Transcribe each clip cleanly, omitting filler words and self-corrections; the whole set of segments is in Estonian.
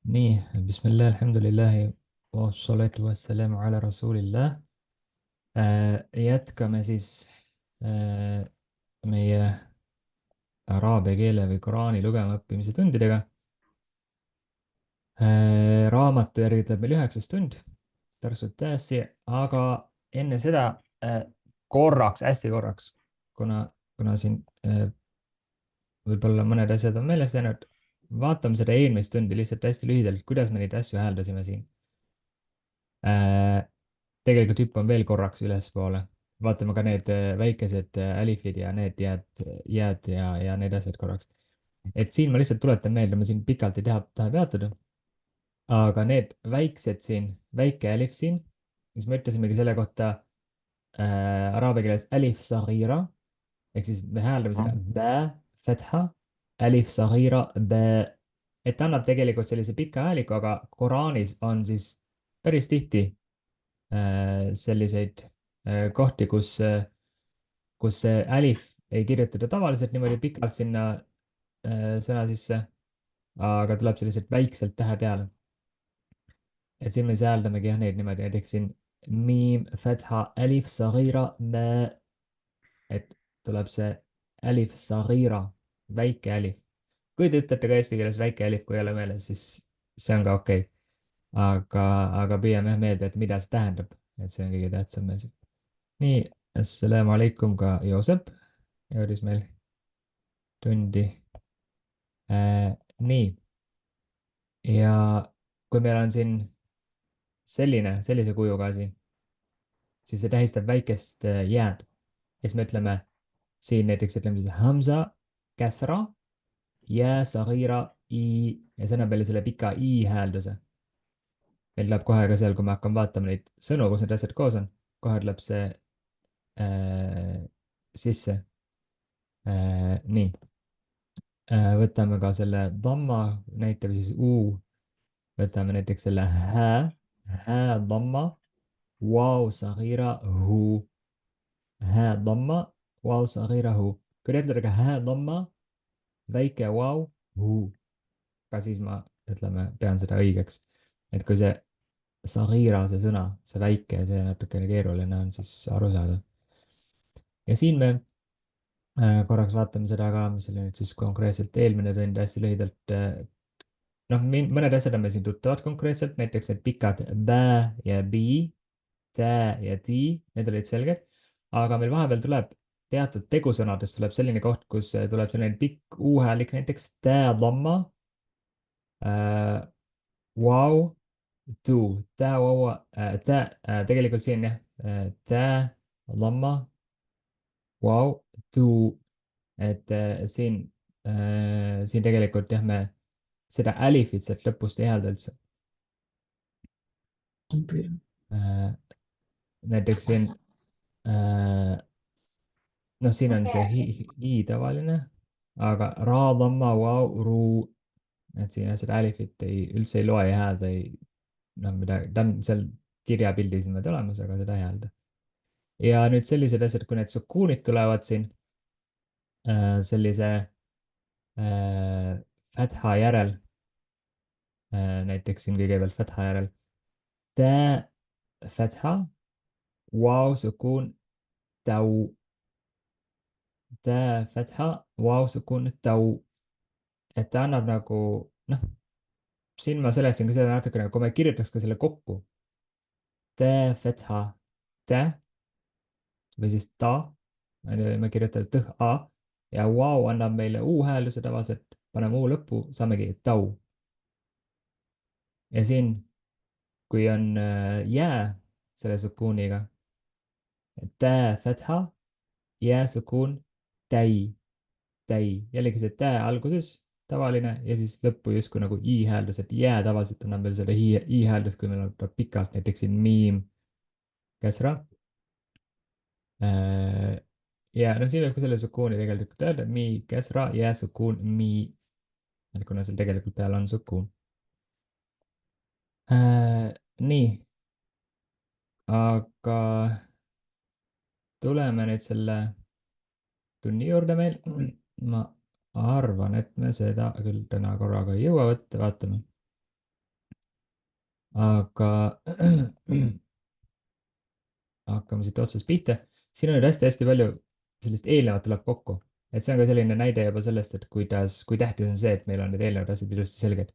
nii, bismillah, alhamdulillahi, wassalatu wassalamu ala rasulillah. Jätkame siis meie araabia keele või Koraani lugema õppimise tundidega. Raamatu järgi tuleb meil 9 tund, tarsud täiesti, aga enne seda korraks, hästi korraks, kuna siin võib-olla mõned asjad on meelest jäänud, vaatame seda eelmist tundi lihtsalt hästi lühidalt, kuidas me neid asju hääldasime siin. Tegelikult hüppan veel korraks ülespoole, vaatame ka need väikesed alifid ja need jääd ja need asjad korraks. Et siin ma lihtsalt tuletan meelde, ma siin pikalt ei taha peatuda. Aga need väiksed siin, väike alif siin, siis me ütlesimegi selle kohta araabia keeles alif sagira, ehk siis me hääldame seda bä, fetha, alif sagira, bä. Et ta annab tegelikult sellise pika hääliku, aga Koraanis on siis päris tihti selliseid kohti, kus see alif ei kirjutada tavaliselt niimoodi pikalt sinna sõna sisse, aga tuleb selliselt väikselt tähe peale. Et siin me siis hääldamegi jah neid niimoodi, näiteks siin miim, fetha, alif, sagira, mä. Et tuleb see alif, sagira, väike alif. Kui te ütlete ka eesti keeles väike alif, kui ei ole meeles, siis see on ka okei. Aga püüame jah meelde, et mida see tähendab, et see on kõige tähtsam meil siin. Nii, assalamu alaikum ka Joosep jõudis meil tundi. Nii, ja kui meil on siin sellise kujuga asi, siis see tähistab väikest jääd. Ja siis me ütleme siin näiteks ütleme siis hamza, käsra, jää, sagira, i ja sõna peale selle pika i häälduse. Meil tuleb kohe ka seal, kui me hakkame vaatama neid sõnu, kus need asjad koos on, kohe tuleb see sisse. Nii, võtame ka selle damma, näitame siis u, võtame näiteks selle hää, damma, wow, sagira, hu, hää, damma, wow, sagira, hu. Kui te ütlete ka hää, damma, väike wow, hu, ka siis ma pean seda õigeks. Et kui see sagira, see sõna, see väike, see natukene keeruline on, siis aru saada. Ja siin me korraks vaatame seda ka, mis oli nüüd siis konkreetselt eelmine tund hästi lühidalt. Noh, mõned asjad on meil siin tuttavad konkreetselt, näiteks need pikad bä ja bi, tä ja ti, need olid selged. Aga meil vahepeal tuleb teatud tegusõnadest tuleb selline koht, kus tuleb selline pikk u-häälik, näiteks tä, damma, wow, tu, tä, wow, tä, tegelikult siin jah, tä, damma, wow, tu, et siin tegelikult jah, me seda alifit sealt lõpust ei häälda üldse. Näiteks siin, noh, siin on see i tavaline, aga ra, damma, wow, ru, et siin seda alifit üldse ei loe, ei häälda, noh, midagi, ta on seal kirjapildis niimoodi olemas, aga seda ei häälda. Ja nüüd sellised asjad, kui need sukuunid tulevad siin sellise fätha järel, näiteks siin kõigepealt fätha järel, tä, fätha, wow, sukuun, tau, tä, fätha, wow, sukuun, tau. Et ta annab nagu, noh, siin ma seletasin ka seda natukene, kui me kirjutaks ka selle kokku, tä, fätha, tä, või siis ta, me kirjutame tõh, a, ja wow annab meile u-häälduse tavaliselt, paneme u lõppu, saamegi tau. Ja siin, kui on jää selle sukuuniga, tä, fätha, jää, sukuun, täi, jällegi see tä alguses tavaline ja siis lõppu justkui nagu i hääldus, et jää tavaliselt annab veel selle i hääldus, kui meil on pikalt näiteks siin miim, käsra. Ja no siin võib ka selle sukuuni tegelikult öelda, mi, käsra, jää, sukuun, mi, kuna seal tegelikult peal on sukuun. Nii, aga tuleme nüüd selle tunni juurde meil. Ma arvan, et me seda küll täna korraga ei jõua võtta, vaatame. aga hakkame siit otsast pihta. siin on nüüd hästi-hästi palju sellist eelnevat tuleb kokku. et see on ka selline näide juba sellest, et kui tähtis on see, et meil on need eelnevad asjad ilusti selged.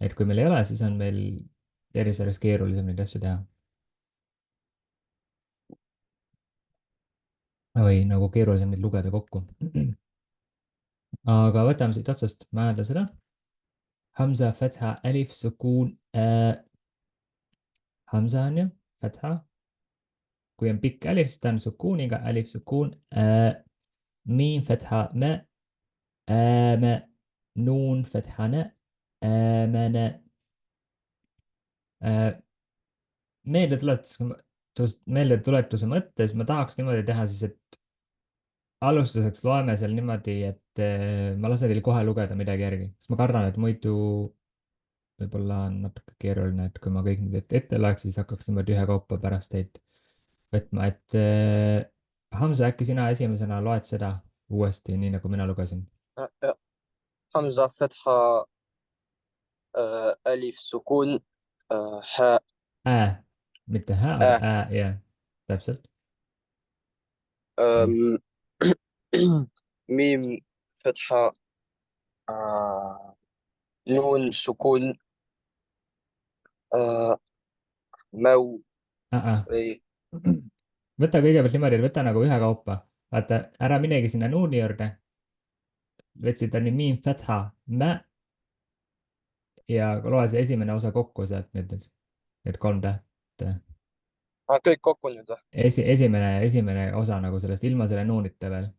et kui meil ei ole, siis on meil järjest keerulisem neid asju teha. või nagu keerulisem neid lugeda kokku. aga võtame siit otsast, ma hääldan seda. Hamza, Fatha, Alif, Sukuun Hamza on ju, Fatha. kui on pikk alif, siis ta on sukuuniga, alif, sukuun miim, Fatha, me nuun, Fatha, ne آمن meeldetuletuse mõttes ma tahaks niimoodi teha siis, et alustuseks loeme seal niimoodi, et ma lasen teil kohe lugeda midagi järgi, sest ma kardan, et muidu võib-olla on natuke keeruline, et kui ma kõik need ette loeks, siis hakkaks niimoodi ühekaupa pärast teid võtma, et Hamza, äkki sina esimesena loed seda uuesti, nii nagu mina lugesin. حمزة فتحة ألف سكون حاء mitte hää, aga jah, täpselt. أم، ميم فتحة نون سكون مو إيه. võta kõigepealt niimoodi, et võta nagu ühekaupa. vaata, ära minegi sinna nuuni juurde. võtsid on ju miim, fatha, mä. ja loe see esimene osa kokku sealt need kolm tähte. kõik kokku nüüd või? esimene osa nagu sellest, ilma selle nuunita veel.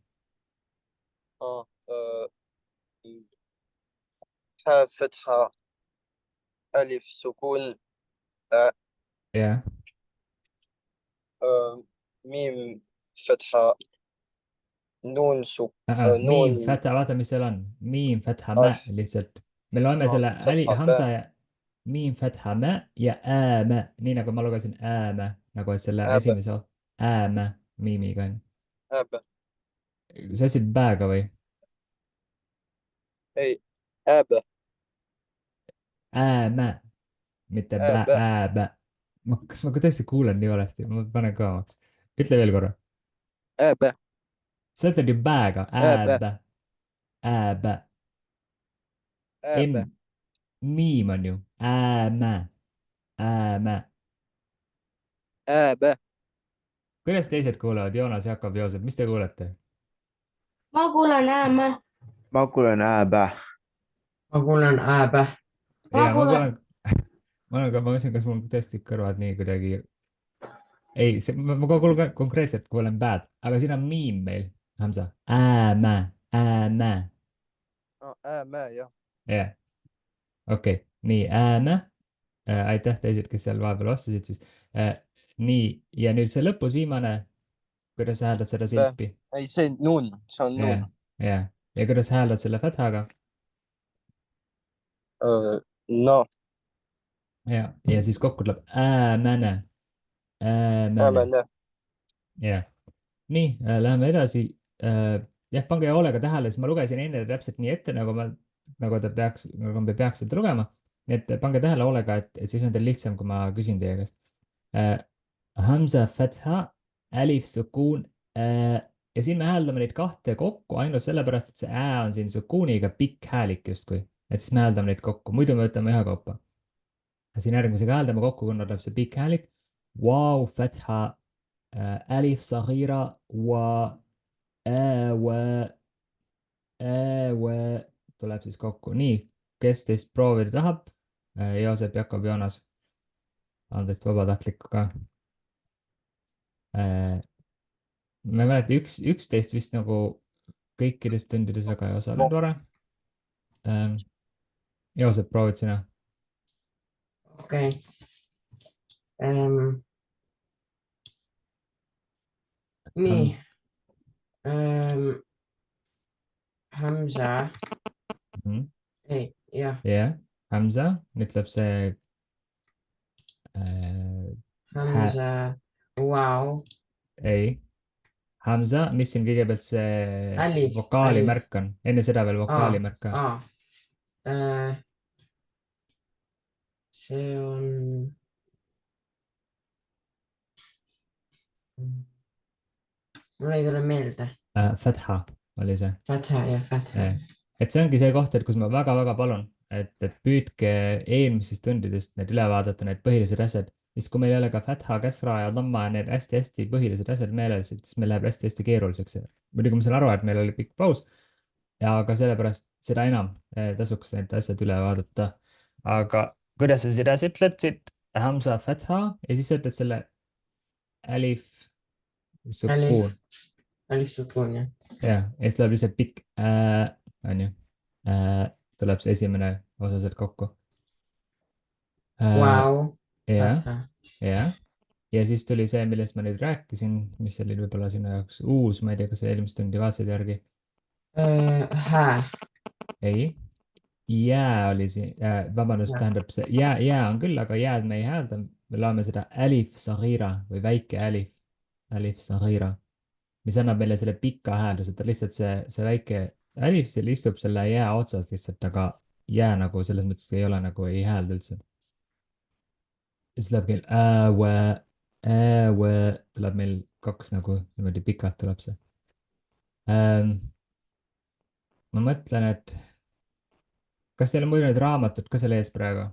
حاء فتحة ألف سكون jah. ميم فتحة نون miim, نون fatha, vaata, mis seal on. miim, fatha, mä lihtsalt. me loeme selle Hamza ja miim, fatha, mä ja äämä, nii nagu ma lugesin äämä, nagu et selle esimese äämä miimiga on. sa ütlesid bääga või? ei, ääbä. Äämä, mitte ääbä. kas ma tõesti kuulen nii valesti? ma panen ka omaks. ütle veel korra. ääbä. sa ütled ju bääga, ääbä, ääbä. ääbä. miim on ju äämä, äämä. ääbä. kuidas teised kuulevad? Joonas, Jakob, Joosep, mis te kuulete? ma kuulen äämä. ma kuulen ääbä. ma kuulen ääbä. ja ma kuulen ma mõtlesin, kas mul tõesti kõrvad nii kuidagi. ei, ma kuulen konkreetselt, kuulen bad, aga siin on miim meil, Hamza. äämä, äämä. äämä, jah. jah, okei, nii äämä. aitäh teised, kes seal vahepeal vastasid siis. nii, ja nüüd see lõpus viimane, kuidas sa hääldad seda silpi? ei, see nuun, see on nuun. jah, ja kuidas sa hääldad selle fathaga? no. ja siis kokku tuleb äämänä, äämänä. jah, nii, läheme edasi. jah, pange hoolega tähele, siis ma lugesin enne täpselt nii ette, nagu me peaksite lugema. nii et pange tähele hoolega, et siis on teil lihtsam, kui ma küsin teie käest. Hamza, fatha, alif, sukuun ja siin me hääldame neid kahte kokku ainult sellepärast, et see on siin sukuuniga pikk häälik justkui. et siis me hääldame neid kokku, muidu me võtame ühekaupa. siin järgmisega hääldame kokku, kuna tuleb see pikk häälik. Wow, fatha, alif, saghira, wa, tuleb siis kokku. nii, kes teist proovida tahab? Joosep, Jakob, Joonas. on teist vabatahtlikku ka? ma ei mäleta, 11 vist nagu kõikides tundides väga ei osalenud varem. Joosep, proovid sina? okei. nii. Hamza. ei, jah. jah, Hamza, nüüd tuleb see Hamza, vau. ei, Hamza, mis siin kõigepealt see vokaalimärk on? enne seda veel vokaalimärk ka. see on mul ei tule meelde. Fatha oli see. Fatha ja Fatha. Et see ongi see koht, et kus ma väga-väga palun, et püüdke eelmisest tundidest need üle vaadata, need põhilised asjad. siis kui meil ei ole ka Fatha, Kasra ja Dhamma ja need hästi-hästi põhilised asjad meeles, siis meil läheb hästi-hästi keeruliseks. muidugi ma saan aru, et meil oli pikk paus ja ka sellepärast seda enam tasuks need asjad üle vaadata. aga kuidas sa seda ütled, Hamza Fatha ja siis sa ütled selle Alif Sukuun. Alif Sukun, jah. jah, ja siis tuleb lihtsalt pikk onju. Tuleb see esimene osa sealt kokku. Wow. jah, Fatha. jah. ja siis tuli see, millest ma nüüd rääkisin, mis oli võib-olla sinu jaoks uus, ma ei tea, kas sa eelmist tundi vaatasid järgi. Hää. ei, jää oli siin, vabandust, Jää. tähendab see jää on küll, aga jääd me ei häälda, me loeme seda Alif Saghira või väike Alif Saghira, mis annab meile selle pika häälduse, et lihtsalt see väike Alif seal istub selle jää otsas lihtsalt, aga jää nagu selles mõttes ei ole nagu ei häälda üldse. siis läheb kell tuleb meil kaks nagu niimoodi pikalt tuleb see. ma mõtlen, et kas teil on muidu need raamatud ka seal ees praegu?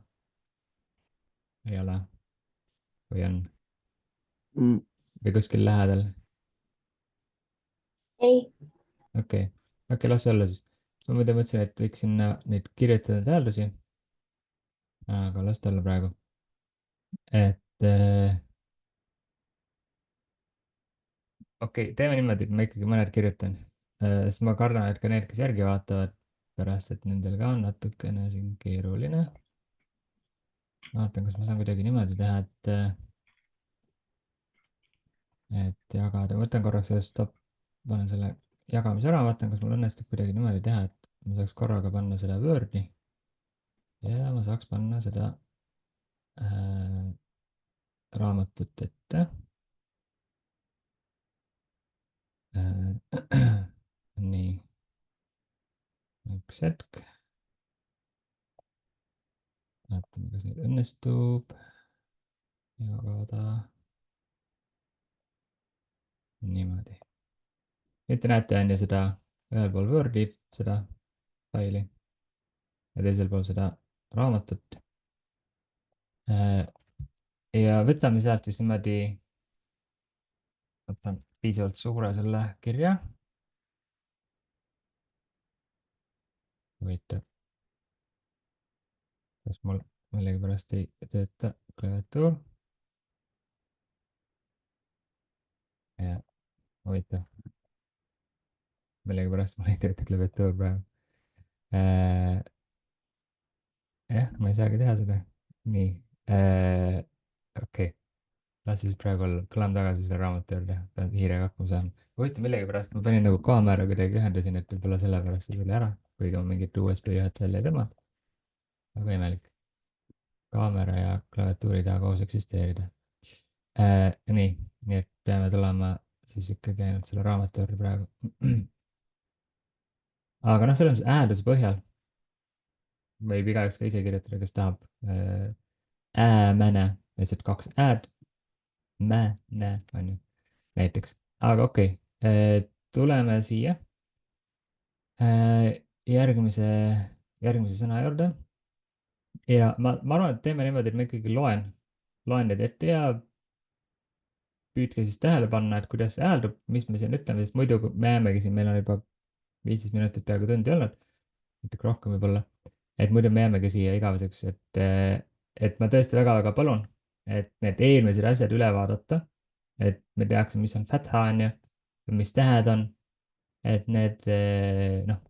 ei ole? või on? või kuskil lähedal? ei, okei, las olla siis. ma muidu mõtlesin, et võiks sinna neid kirjutada hääldusi. aga las ta olla praegu. et okei, teeme niimoodi, et ma ikkagi mõned kirjutan. sest ma kardan, et ka need, kes järgi vaatavad pärast, et nendel ka on natukene siin keeruline. vaatan, kas ma saan kuidagi niimoodi teha, et jagada, võtan korraks selle stopp, panen selle jagamise ära, vaatan, kas mul õnnestub kuidagi niimoodi teha, et ma saaks korraga panna seda Wordi ja ma saaks panna seda raamatut ette. nii, üks hetk. vaatame, kas nüüd õnnestub jagada niimoodi. nüüd te näete, on ju seda ühel pool Wordi, seda faili ja teisel pool seda raamatut. ja võtame sealt siis niimoodi, võtan piisavalt suure selle kirja. huvitav, kas mul millegipärast ei tööta klaviatuur. ja huvitav, millegipärast mul ei tööta klaviatuur praegu. jah, ma ei saagi teha seda. nii, okei. las siis praegu olla, tulen tagasi selle raamatu juurde, pean hiirega hakkama saama. huvitav, millegipärast ma panin nagu kaamera kuidagi ühendasin, et võib-olla sellepärast see tuli ära, kuigi ma mingit USB ühet välja ei tõmba. väga imelik. kaamera ja klaviatuur ei taha koos eksisteerida. nii et peame tulema siis ikkagi ainult selle raamatu juurde praegu. aga noh, selles mõttes häälduse põhjal võib igaüks ka ise kirjutada, kes tahab. Mäne, lihtsalt kaks ääd. Mäne on ju, näiteks. aga okei, tuleme siia järgmise sõna juurde. ja ma arvan, et teeme niimoodi, et ma ikkagi loen need ette ja püüdke siis tähele panna, et kuidas see hääldub, mis me siin ütleme, sest muidu me jäämegi siin, meil on juba 15 minutit peaaegu tundi olnud, natuke rohkem võib-olla, et muidu me jäämegi siia igaveseks, et ma tõesti väga-väga palun, et need eelmised asjad üle vaadata, et me teaks, mis on fatha on ju, mis tähed on, et need noh,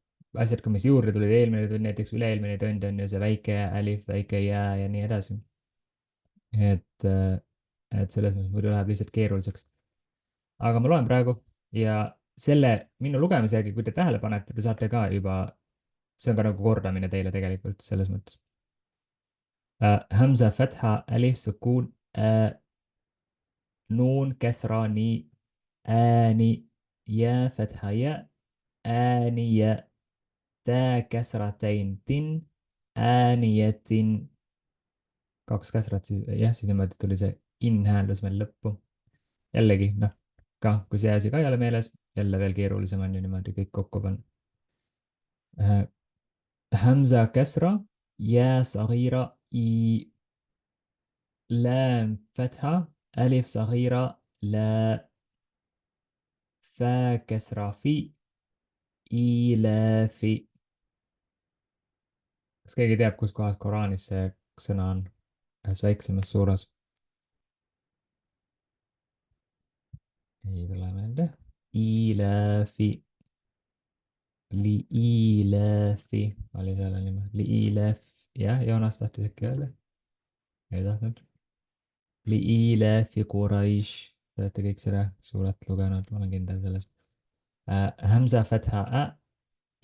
asjad, mis juurde tulid, eelmine tund, näiteks üle-eelmine tund on ju see väike alif, väike jää ja nii edasi. et selles mõttes muidu läheb lihtsalt keeruliseks. aga ma loen praegu ja selle minu lugemise järgi, kui te tähele panete, te saate ka juba, see on ka nagu kordamine teile tegelikult selles mõttes. Hamza, fatha, alif, sukuun, nuun, kesra, nii, ääni, jää, fatha, jää, ääni, jää, tää, kesratein, tin, äänijetin, kaks käsrat siis, jah, siis niimoodi tuli see in hääldus meil lõppu. jällegi, noh, ka, kui see asi ka ei ole meeles, jälle veel keerulisem on ju niimoodi kõik kokku panna. همزة كسرة يا صغيرة إي لام فتحة ألف صغيرة لا فا كسرة في إي لا في. kas keegi teab, kus kohas Koraanis see sõna on? ühes väiksemas suures. ei tule meelde. Ilaafi. Liilaafi oli selle nimi. Liilaaf. jah, Joonas tahtis äkki öelda. ei tahtnud. Liilaafi Quraish. Te olete kõik seda suurelt lugenud, ma olen kindel selles. Hamza fatha a,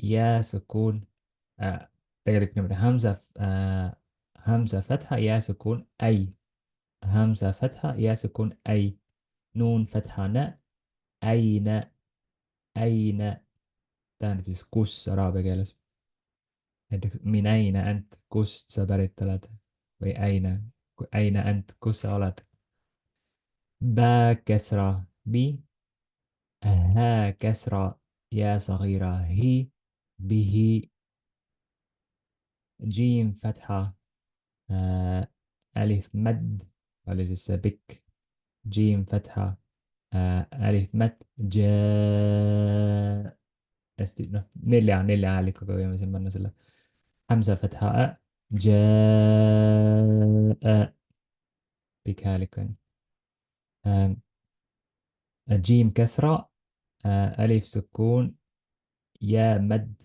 ja sukuun. tegelikult niimoodi Hamza fatha ja sukuun ei. Hamza fatha ja sukuun ei. Nuun fatha na, aina, aina. tähendab siis kus araabia keeles. näiteks min aina ant, kust sa pärit oled või aina ant, kus sa oled. Baa kesra bi, ها كسرة يا صغيرة هي به. جيم فتحة ألف مد oli siis see pikk. جيم فتحة ألف مد جاء. hästi, noh, nelja häälikuga võime siin panna selle. Hamza fatha a, jaa. pikk häälik on. جيم كسرة ألف سكون يا مد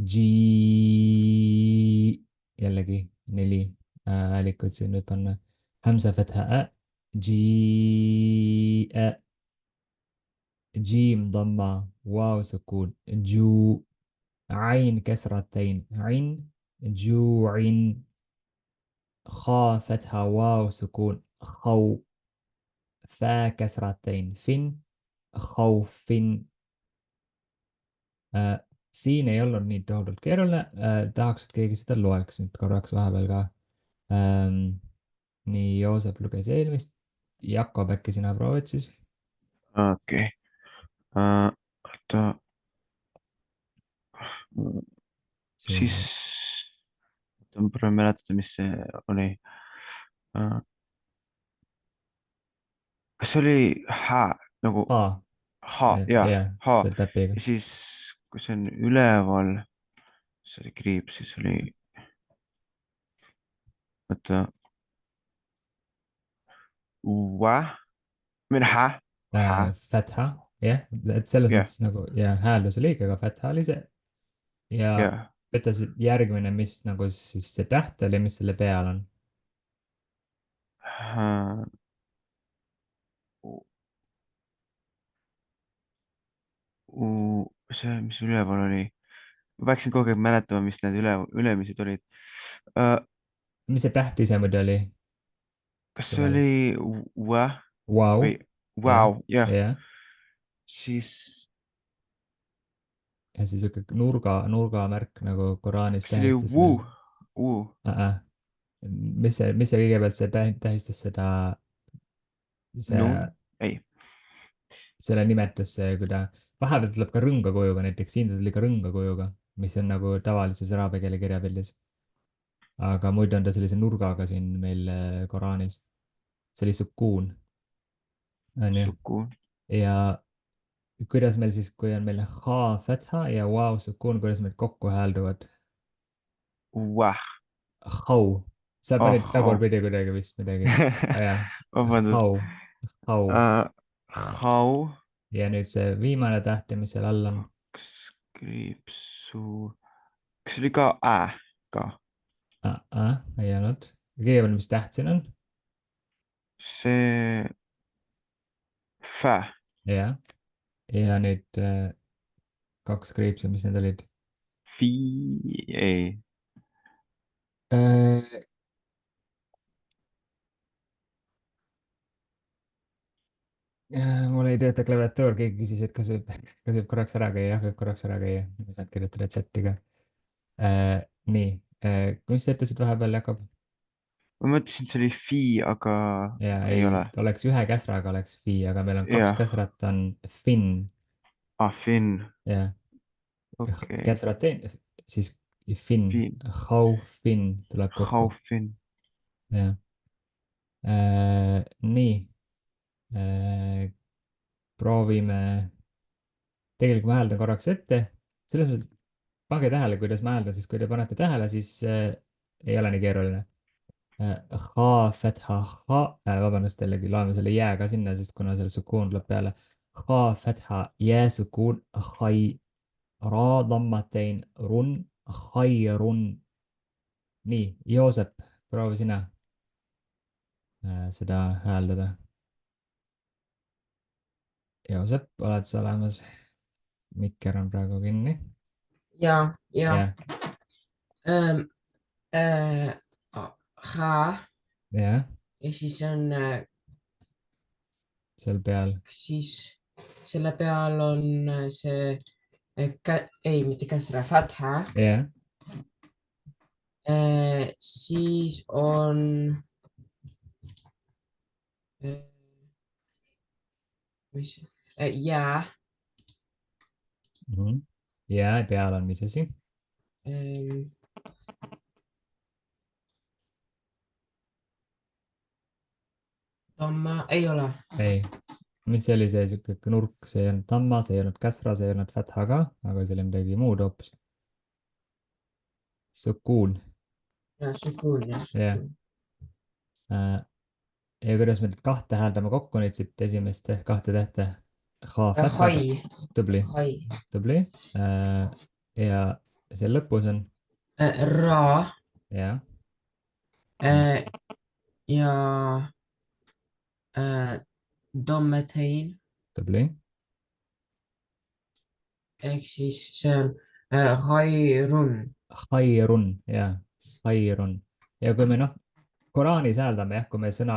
جي. jällegi 4 häälikut siin võib panna. Hamza fatha a, جي جيم ضمة واو سكون جو. عين كسرتين عين جوع. خاء فتحة واو سكون خو. فا كسرتين fin خوف. siin ei olnud nii tohutult keeruline. tahaks, et keegi seda loeks nüüd korraks vahepeal ka. nii, Joosep luges eelmist. Jakob, äkki sina proovid siis? okei. oota. siis, ma proovin mäletada, mis see oli. kas see oli nagu jah, see täpiga. ja siis, kui see on üleval, see oli kriips, siis oli, oota, Fatha, jah, et selles mõttes nagu ja hääldus oli õige, aga Fatha oli see. ja võta see järgmine, mis nagu siis see täht oli, mis selle peal on. see, mis üleval oli. ma peaksin kogu aeg mäletama, mis need ülemised olid. mis see täht ise muidu oli? kas see oli Wow. Wow, jah. siis. ja siis sihuke nurgamärk nagu Koraanis tähistas. mis see kõigepealt see tähistas seda? selle nimetus, kui ta vahepeal tuleb ka rõnga kujuga, näiteks siin ta tuli ka rõnga kujuga, mis on nagu tavalises araabia keele kirjapildis. aga muidu on ta sellise nurgaga siin meil Koraanis. see oli sukuun. ja kuidas meil siis, kui on meil ha fatha ja wow sukuun, kuidas meil kokku häälduvad? Hau. sa panid tagurpidi kuidagi vist midagi. Hau. ja nüüd see viimane täht, mis seal all on? kriipsu. kas oli ka ka? ei olnud. kõigepealt, mis täht siin on? see fä. jah. ja nüüd 2 kriipsu, mis need olid? ei. mul ei tööta klaviatuur, keegi küsis, et kas võib korraks ära käia. jah, võib korraks ära käia. saad kirjutada chati ka. nii, mis sa ütlesid vahepeal, Jakob? ma mõtlesin, et see oli fi, aga ja ei ole. oleks ühe käsraga oleks fi, aga meil on 2 Jah. käsrat on fin Fin, ja okei. käsrat siis fin, Fin, how fin tuleb kokku. haufin. Ja. Nii. Proovime. Tegelikult ma hääldan korraks ette. Selles mõttes, pange tähele, kuidas ma hääldan, sest kui te panete tähele, siis ei ole nii keeruline. Ha, fetha, ha, vabandust, jällegi loeme selle jää ka sinna, sest kuna selle sukuun tuleb peale. Ha, fetha, jää, sukuun, hai, ra, dammatein, run, hai, run. Nii, Joosep, proovi sina seda hääldada. Joosep, oled sa olemas? Mikker on praegu kinni. Ja. Jah, Hää jah, ja siis on seal peal. siis selle peal on see ei, mitte käsra, fatha. Jah, Siis on mis jää. jää peal on mis asi? Tamma ei ole. Ei, mis see oli see sihuke nurk, see ei olnud tamma, see ei olnud käsra, see ei olnud fatha ka, aga see oli midagi muud hoopis. Sukuun. Ja sukuun, jah. Jah. Ja kuidas me nüüd 2 hääldame kokku nüüd siit esimest 2 tähte? Ha, fatha. Hai. Tubli, Hai. tubli. Ja see lõpus on? Ra. Jah. Ja dommetein. Tubli. Ehk siis see on hairun. Hairun, jah. Hairun. Ja kui me Koraanis hääldame jah, kui me sõna,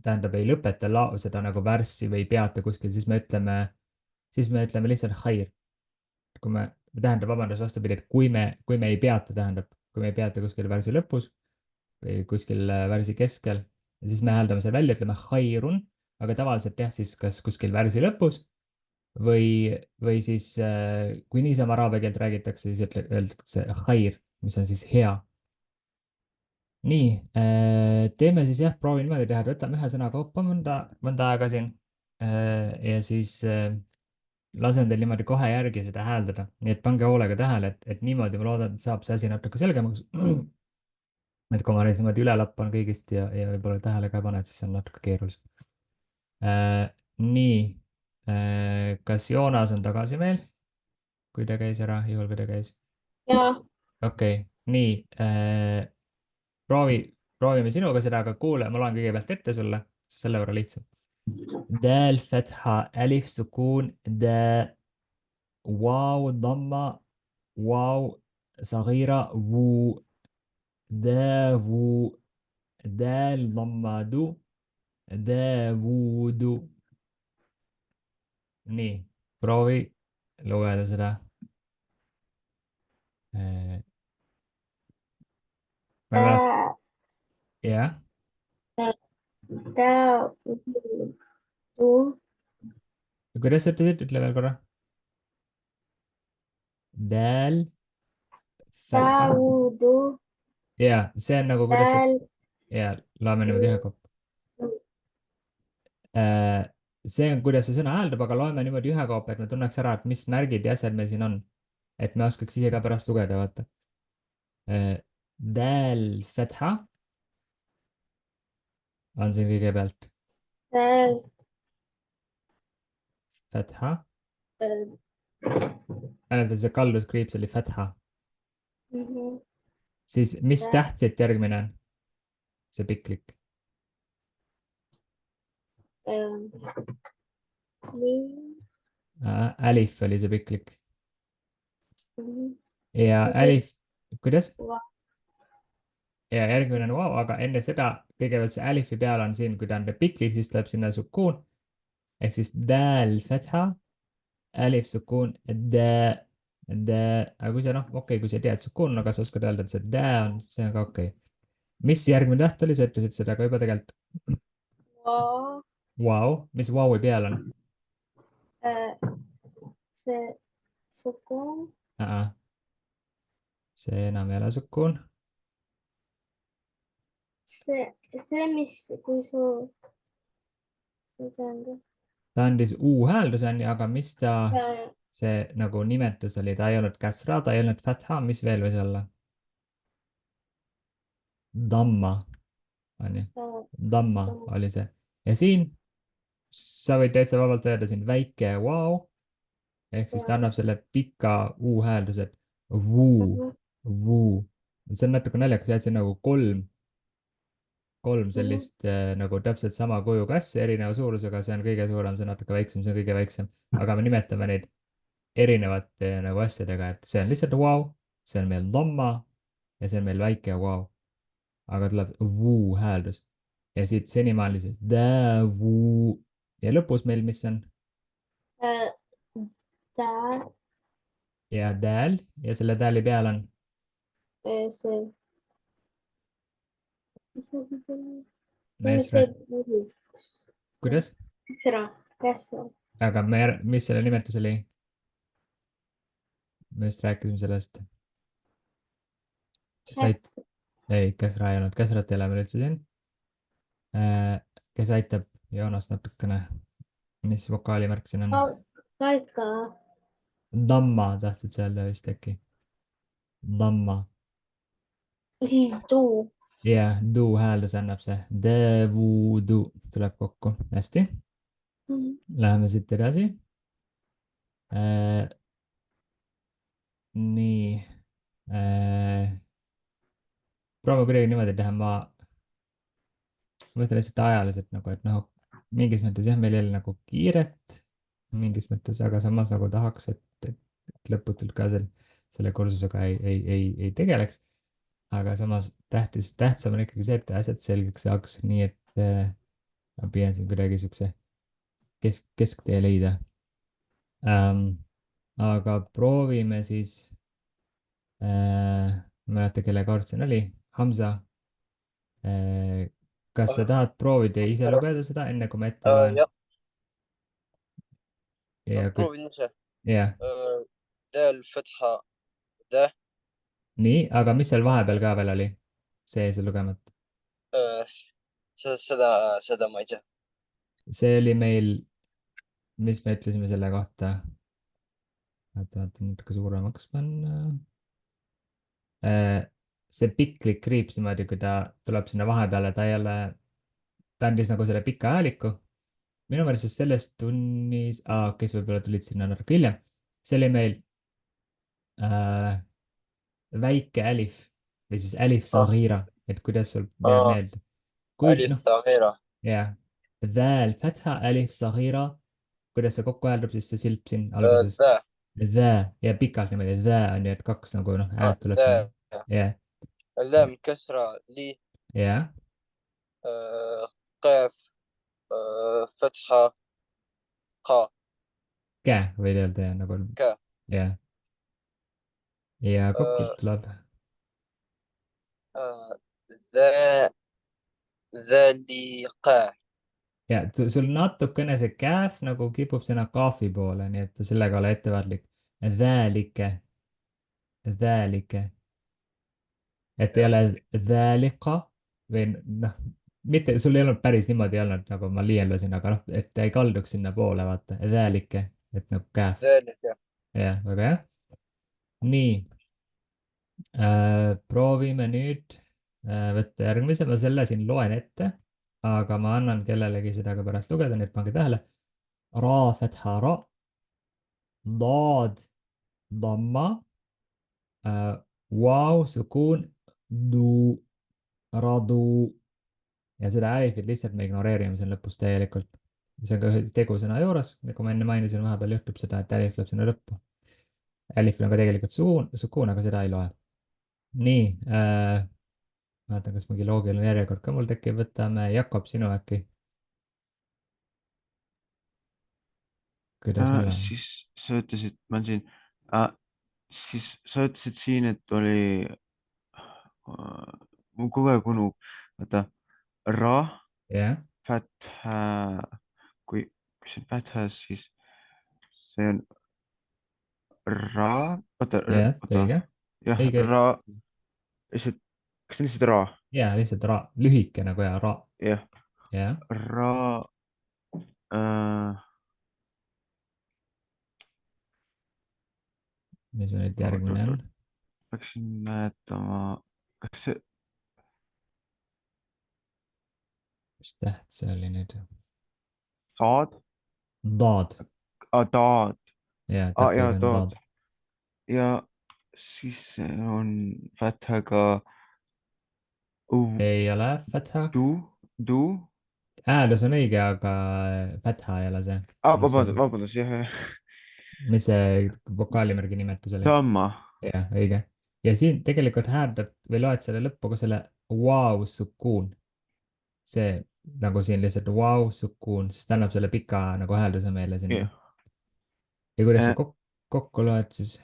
tähendab, ei lõpeta seda nagu värssi või ei peata kuskil, siis me ütleme lihtsalt hair. Kui me, tähendab, vabandust, vastupidi, et kui me ei peata, tähendab, kui me ei peata kuskil värsi lõpus või kuskil värsi keskel, siis me hääldame selle välja, ütleme hairun, aga tavaliselt jah, siis kas kuskil värsi lõpus või siis kui niisama araabia keelt räägitakse, siis öeldakse hair, mis on siis hea. Nii, teeme siis jah, proovin niimoodi teha, et võtame ühe sõna kaupa mõnda aega siin ja siis lasen teil niimoodi kohe järgi seda hääldada, nii et pange hoolega tähele, et niimoodi ma loodan, et saab see asi natuke selgemaks. Et kui ma niimoodi üle lappan kõigist ja võib-olla tähele ka ei pane, siis on natuke keerulisem. Nii, kas Joonas on tagasi meil, kui ta käis ära, juhul kui ta käis? Jaa. Okei, nii, proovime sinuga seda, aga kuule, ma loen kõigepealt ette sulle, selle võrra lihtsam. Dal, fatha, alif, sukuun, da, waaw, damma, waaw, sagira, wuu, da, wuu, dal, damma, du, da, wuu, du. Nii, proovi lugeda seda. Jah. Kuidas sa ütlesid, ütle veel korra. Dal. Daudu. Jaa, see on nagu kuidas sa... Jaa, loeme niimoodi ühe kopp. See on, kuidas see sõna hääldab, aga loeme niimoodi ühe kopp, et me tunneks ära, et mis märgid ja asjad meil siin on. Et me oskaks ise ka pärast lugeda, vaata. Dal, fatha. On siin kõigepealt. Dal. Fatha. Ainult, et see kalduskriips oli fatha. Siis mis täht siit järgmine on? See piklik. Alif oli see piklik. Ja alif, kuidas? Ja järgmine on wow, aga enne seda kõigepealt see alifi peal on siin, kui ta on piklik, siis tuleb sinna sukuun. Ehk siis dal, fatha, alif, sukuun, da, aga kui see okei, kui sa tead sukuun, aga sa oskad öelda, et see da on, see on ka okei. mis järgmine täht oli, sa ütlesid seda ka juba tegelikult. Wa. Vau, mis vau'i peal on? See sukuun. See enam ei ole sukuun. See, mis, kui see tähendab. Ta andis U-häälduse, aga mis ta, Ja, see nagu nimetus oli, ta ei olnud käsra, ta ei olnud fatha, mis veel võis olla? Damma, on ju, damma oli see. Ja siin sa võid täitsa vabalt öelda siin väike vau, ehk siis ta annab selle pika U-häälduse, vuu, vuu. See on natuke naljakas, et see on nagu kolm sellist nagu täpselt sama kujuga asja, erineva suurusega, see on kõige suurem, see on natuke väiksem, see on kõige väiksem, aga me nimetame neid erinevate nagu asjadega, et see on lihtsalt vau, see on meil damma ja see on meil väike vau. Aga tuleb vuu hääldus ja siit senimaani siis vuu ja lõpus meil, mis on tää, ja dääl ja selle dääli peal on see. mees kuidas, Käsra. aga mis selle nimetus oli? me just rääkisime sellest. ei, käsra ei olnud, käsrat ei ole meil üldse siin. Kes aitab Joonast natukene, mis vokaalimärk siin on? Raika. Damma tahtsid sa öelda vist äkki? Damma. Siis tuu. Ja, du hääldus annab see. Du tuleb kokku. Hästi. Läheme siit edasi. Nii. Proovime kuidagi niimoodi teha. Ma mõtlen lihtsalt ajaliselt nagu, et noh, mingis mõttes jah, meil ei ole nagu kiiret mingis mõttes, aga samas nagu tahaks, et lõputult ka selle kursusega ei tegeleks. Aga samas tähtsam on ikkagi see, et asjad selgeks saaks, nii et ma püüan siin kuidagi siukse kesktee leida. Aga proovime siis, ma mäleta, kelle kaart siin oli, Hamza. Kas sa tahad proovida ise lugeda seda, enne kui ma ette loen? proovin ise. jah. Del fatha de. nii, aga mis seal vahepeal ka veel oli? See jäi sul lugemata. Seda ma ei tea. See oli meil, mis me ütlesime selle kohta? vaata natuke suuremaks panna. See piklik kriips niimoodi, kui ta tuleb sinna vahepeale, ta ei ole, ta andis nagu selle pika hääliku. Minu meelest selles tunnis, kes võib-olla tulid sinna natuke hiljem, see oli meil väike alif või siis alif saghira, et kuidas sul jääb meelde. Alif saghira. jah, dhal fatha alif saghira, kuidas see kokku hääldub siis see silp siin alguses? ja pikalt niimoodi, on ju, et kaks nagu noh, häält tuleb sinna. jah. Lam kasra li. jah. Qaf fatha qa. Käe võid öelda jah, nagu. jah. ja kokku tuleb. Dhaliqa. ja sul natukene see kääf nagu kipub sinna kaafi poole, nii et sellega ole ettevaatlik. Dhälike. et ei ole dhälika või noh, mitte, sul ei olnud päris niimoodi olnud, nagu ma liialdasin, aga noh, et ei kalduks sinna poole, vaata, dhälike, et nagu kääf. jah, väga hea. nii. Proovime nüüd võtta järgmise, ma selle siin loen ette, aga ma annan kellelegi seda ka pärast lugeda, nii et pange tähele. Ra fatha ra, daad damma, vau sukuun, du, radu ja seda alifit lihtsalt me ignoreerime siin lõpus täielikult. see on ka ühe tegusõna juures, nagu ma enne mainisin, vahepeal juhtub seda, et alif läheb sinna lõppu. Alifil on ka tegelikult sukuun, aga seda ei loe. nii, vaatan, kas mingi loogiline järjekord ka mul tekib, võtame Jakob, sinu äkki. kuidas meil on? siis sa ütlesid, ma olen siin, siis sa ütlesid siin, et oli mul kogu aeg unub. vaata, ra, jah , fatha, kui see on fatha, siis see on ra, jah , oota, õige , jah, õige , ra, lihtsalt, kas see on lihtsalt ra? ja lihtsalt ra , lühike nagu ja ra , jah, jah , ra äh, mis meil nüüd järgmine on ? peaksin mäletama, kas see, mis täht see oli nüüd ? saad Daad , daad ja ja täppiga on daad daad . ja siis see on fathaga ei ole fatha , du, hääldus on õige , aga fatha ei ole see . vabandust , vabandust , jah , jah, mis see vokaalimärgi nimetus oli ? damma, jah , õige . ja siin tegelikult hääldad või loed selle lõppu ka selle vau sukuun . see nagu siin lihtsalt vau sukuun , siis ta annab selle pika nagu häälduse meile sinna jah , . ja kuidas Äh. sa kokku loed siis ?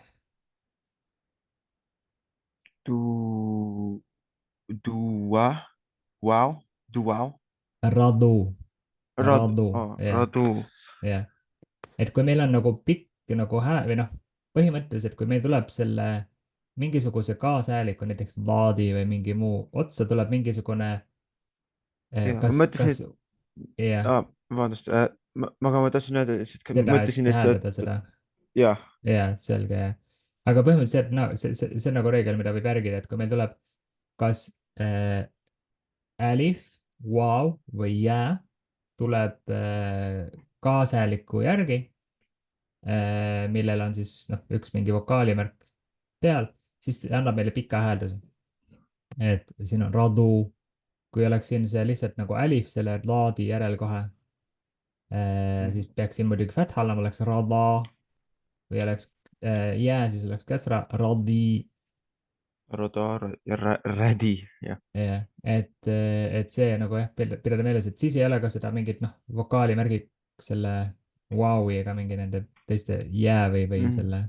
du, dua, wow, duau, Radu , rad- radu , jah , radu, jah . et kui meil on nagu pikk nagu hääl või noh , põhimõtteliselt , kui meil tuleb selle mingisuguse kaashääliku , näiteks laadi või mingi muu otsa tuleb mingisugune , ja ma mõtlesin , kas , jah , vabandust , ma tahtsin öelda lihtsalt , seda , mõtlesin , et et hääldada see , seda , jah, jah , selge , jah . aga põhimõtteliselt no see on nagu reegel , mida võib järgida , et kui meil tuleb kas alif , vau või jää tuleb kaashääliku järgi , millel on siis noh , üks mingi vokaalimärk peal , siis see annab meile pika häälduse . et siin on radu , kui oleks siin see lihtsalt nagu alif selle laadi järel kohe , siis peaks siin muidugi fatha olema , oleks rada või oleks jää , siis oleks kasra , radi . radar ja rädi , jah , jah , et see nagu jah , pidada meeles , et siis ei ole ka seda mingit noh , vokaalimärgi selle vau'i ega mingi nende teiste jää või selle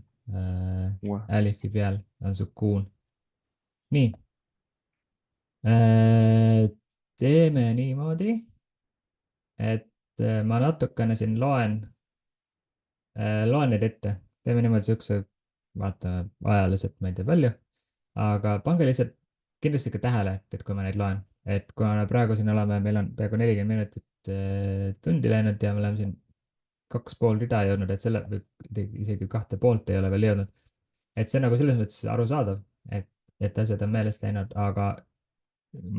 alifi peal on sukuun . nii . teeme niimoodi , et ma natukene siin loen neid ette , teeme niimoodi siukse , vaatame ajaliselt , ma ei tea palju , aga pange lihtsalt kindlasti ka tähele , et kui ma neid loen , et kuna me praegu siin oleme , meil on peaaegu 40 minutit tundi läinud ja me oleme siin 2,5 rida jõudnud , et selle , isegi 2,5 ei ole veel jõudnud . et see on nagu selles mõttes arusaadav , et asjad on meelest läinud , aga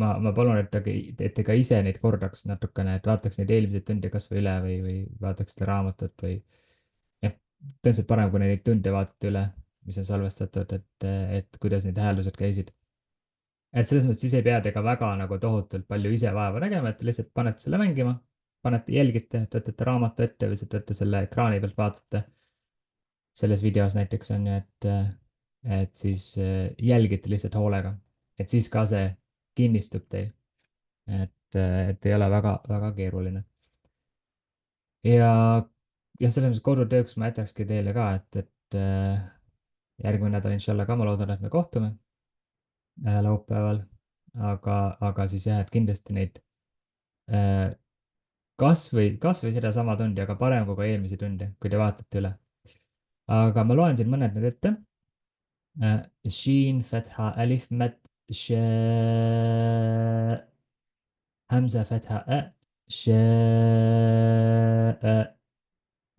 ma palun , et te ka ise neid kordaks natukene , et vaataks neid eelmiseid tunde kasvõi üle või vaataks seda raamatut või jah , tõenäoliselt parem , kui neid tunde vaatate üle , mis on salvestatud , et kuidas need hääldused käisid . et selles mõttes siis ei pea te ka väga nagu tohutult palju ise vaeva nägema , et lihtsalt panete selle mängima , panete , jälgite , võtate raamatu ette või siis võtate selle ekraani pealt , vaatate selles videos näiteks on ju , et siis jälgite lihtsalt hoolega , et siis ka see kinnistub teil . et ei ole väga keeruline . ja selles mõttes kodutööks ma jätakski teile ka , et järgmine nädal inshallah ka ma loodan , et me kohtume laupäeval , aga siis jah , et kindlasti neid kasvõi sedasama tundi , aga parem kui ka eelmisi tunde , kui te vaatate üle . aga ma loen siin mõned need ette . Shin , fatha , alif , mad , hamza , fatha ,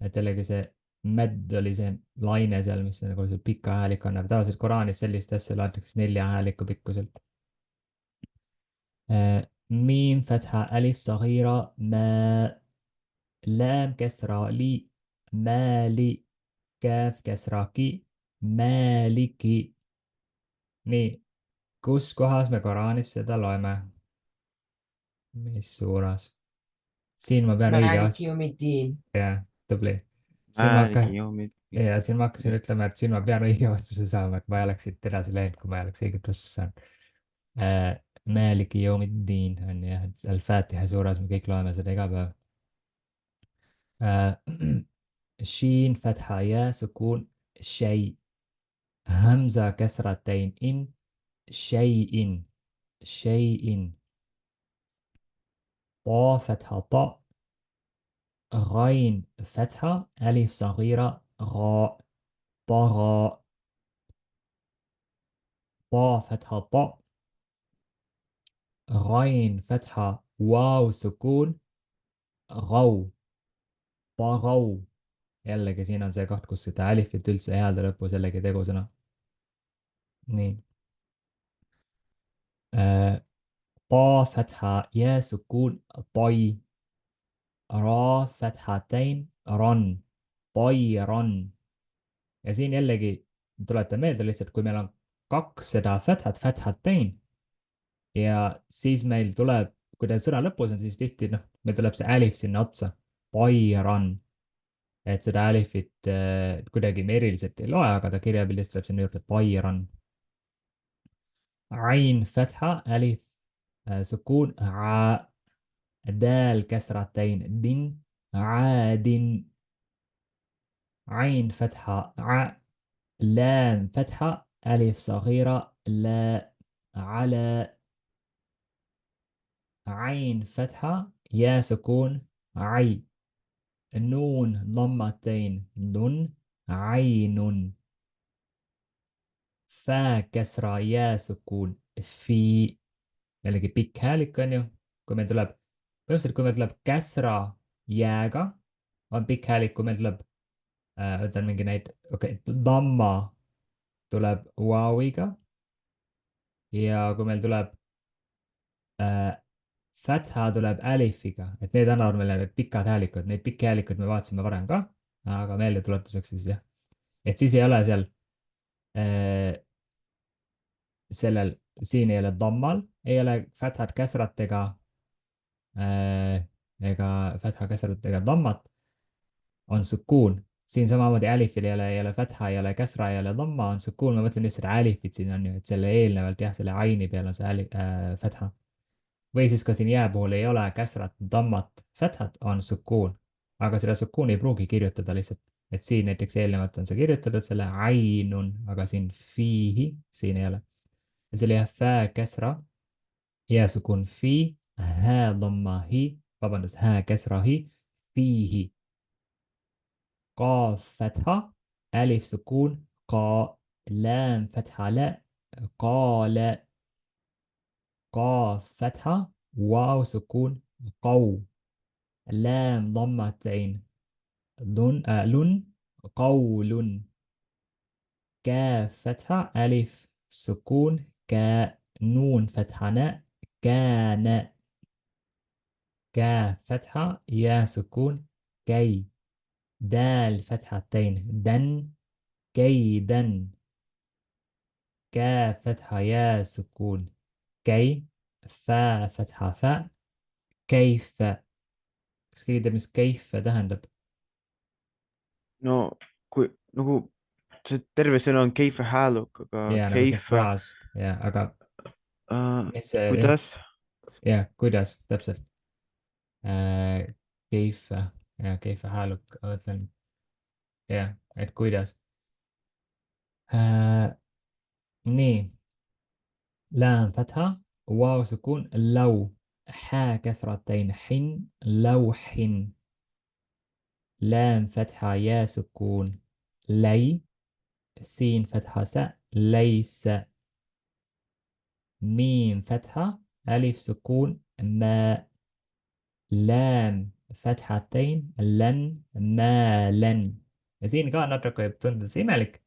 et jällegi see mädd oli see laine seal , mis nagu see pika hääliku annab , tavaliselt Koraanis sellist asja loetakse 4 hääliku pikkuselt . miim , fatha , alif , saghira , ma , laam , kesra , li , maali , kaaf , kesra , ki , maaliki . nii , kus kohas me Koraanis seda loeme ? mis suuras ? siin ma pean õige Maliki Yawmiddin . jah , tubli . siin ma hakkan , joomid , ja siin ma hakkasin ütlema , et siin ma pean õige vastuse saama , et ma ei oleks siit edasi läinud , kui ma ei oleks õiget vastust saanud . Maliki Yawmiddin on jah , et Al-Fatiha suures me kõik loeme seda iga päev . Shin , fatha , ja , sukuun , shay , hamza , kasratain , in , shay'in . شيء. طا فتحة طاء، غين فتحة، ألف صغيرة غاء، طغى. طا فتحة طاء، غين فتحة واو سكون غو، طغوا. Jällegi siin on see koht, kus seda alifit üldse ei häälda lõpus, jällegi tegusõna. nii. طا فتحة يا سكون طي، را فتحتين رن، طيرن. ja siin jällegi tuletan meelde lihtsalt, kui meil on kaks seda fathatein ja siis meil tuleb, kui ta sõna lõpus on, siis tihti noh, meil tuleb see alif sinna otsa, طيرن. et seda alifit kuidagi me eriliselt ei loe, aga ta kirjapildis tuleb sinna juurde طيرن. عين فتحة ألف سكون ع، دال كسرتين دن، عاد. عين فتحة ع، لام فتحة ألف صغيرة لا، على. عين فتحة يا سكون عي، نون ضمتين نون، عين. فا كسرة يا سكون في. jällegi pikk häälik on ju, kui meil tuleb, põhimõtteliselt kui meil tuleb käsra jääga, on pikk häälik, kui meil tuleb, võtan mingi näite, okei, damma tuleb vauiga ja kui meil tuleb fatha tuleb alifiga, et need annavad meile need pikad häälikud, neid pikki häälikuid me vaatasime varem ka, aga meeldetuletuseks siis jah, et siis ei ole seal sellel, siin ei ole dammal, ei ole fathat käsrat ega fatha käsrat ega dammat, on sukuun. siin samamoodi alifil ei ole fatha, ei ole käsra, ei ole damma, on sukuun, ma mõtlen lihtsalt alifit siin on ju, et selle eelnevalt jah, selle aini peal on see fatha. või siis ka siin jää puhul ei ole käsrat, dammat, fathat, on sukuun. aga seda sukuuni ei pruugi kirjutada lihtsalt, et siin näiteks eelnevalt on see kirjutatud selle ainun, aga siin fiihi, siin ei ole. ja selle jah, fää käsra, ja sukuun fi, hää damma hi, vabandust, hää käsra hi, fiihi. قاف فتحة ألف سكون قا، لام فتحة لا، قال. قاف فتحة واو سكون قو، لام ضمتين لن، قول. كاف فتحة ألف سكون كا، نون فتحة نا، كان. كاف فتحة يا سكون كي، دال فتحتين دن، كيدا. كاف فتحة يا سكون كي، فا فتحة فا، كيف. kas keegi teab, mis كيف tähendab? no kui nagu see terve sõna on keifa hääluk, aga ja nagu see keifa fraas ja, aga mis see kuidas? ja kuidas täpselt كيف ja كيف حالك, ma mõtlen jah, et kuidas nii, لام فتحة واو سكون لو، حا كسرتين حن لوح. لام فتحة يا سكون لي، سين فتحة س ليس. ميم فتحة ألف سكون ما، لام فتحتين لن مالا. ja siin ka natuke võib tunduda see imelik,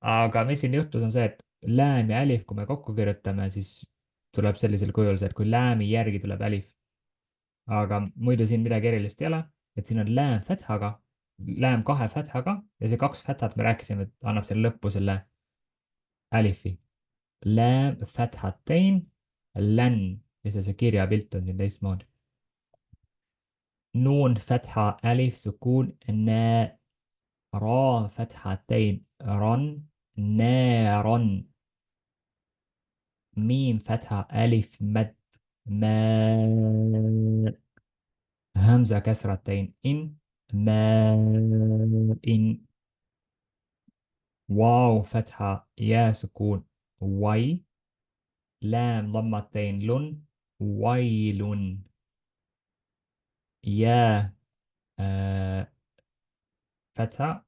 aga mis siin juhtus, on see, et lääm ja alif, kui me kokku kirjutame, siis tuleb sellisel kujul see, et kui läämi järgi tuleb alif. aga muidu siin midagi erilist ei ole, et siin on lääm fathaga, lääm kahe fathaga ja see kaks fathat me rääkisime, et annab selle lõppu selle alifi. lääm fathatein län ja see kirjapilt on siin teistmoodi. نون فتحة ألف سكون نا، را فتحتين رن نارا. ميم فتحة ألف مد ما، همزة كسرتين إن ما إن. واو فتحة يا سكون وي، لام ضمتين لن ويل يا فتحة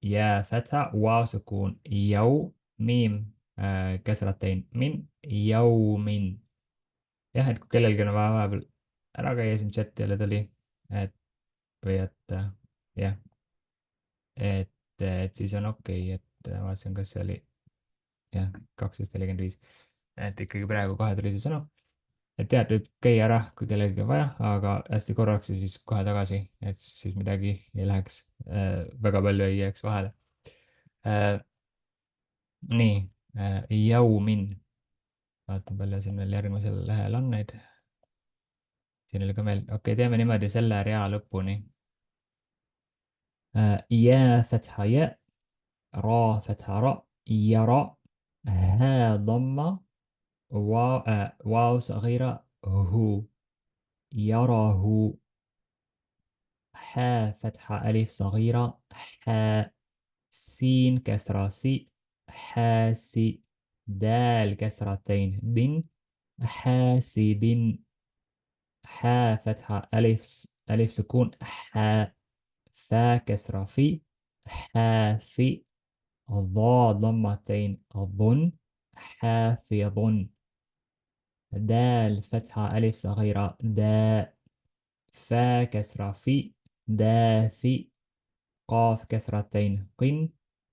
يا فتحة واو سكون يو ميم كسرتين من يوم jah, et kui kellelgi on vahepeal ära käia siin chat jälle tuli, et või et jah, et siis on okei, et vaatasin, kas see oli jah, 12:45, et ikkagi praegu kohe tuli see sõnum, et jah, võib käia ära, kui kellelgi on vaja, aga hästi korraks ja siis kohe tagasi, et siis midagi ei läheks, väga palju ei jääks vahele. Nii, jaumin, vaatan palju siin veel järgmisel lehel on neid. Siin oli ka meil, okei, teeme niimoodi selle rea lõpuni. يا فتحة ياء را فتحة راء يرى ها ضمة واو صغيرة هو يراه حا فتحة ألف صغيرة حا سين كسرة سي حاسي دال كسرتين بن حاسب حا فتحة ألف سكون حا فا كسرة في حافي ضاد ضمتين الظن حافظ دال فتحة ألف صغيرة داء فا كسرة في دافي قاف كسرتين قن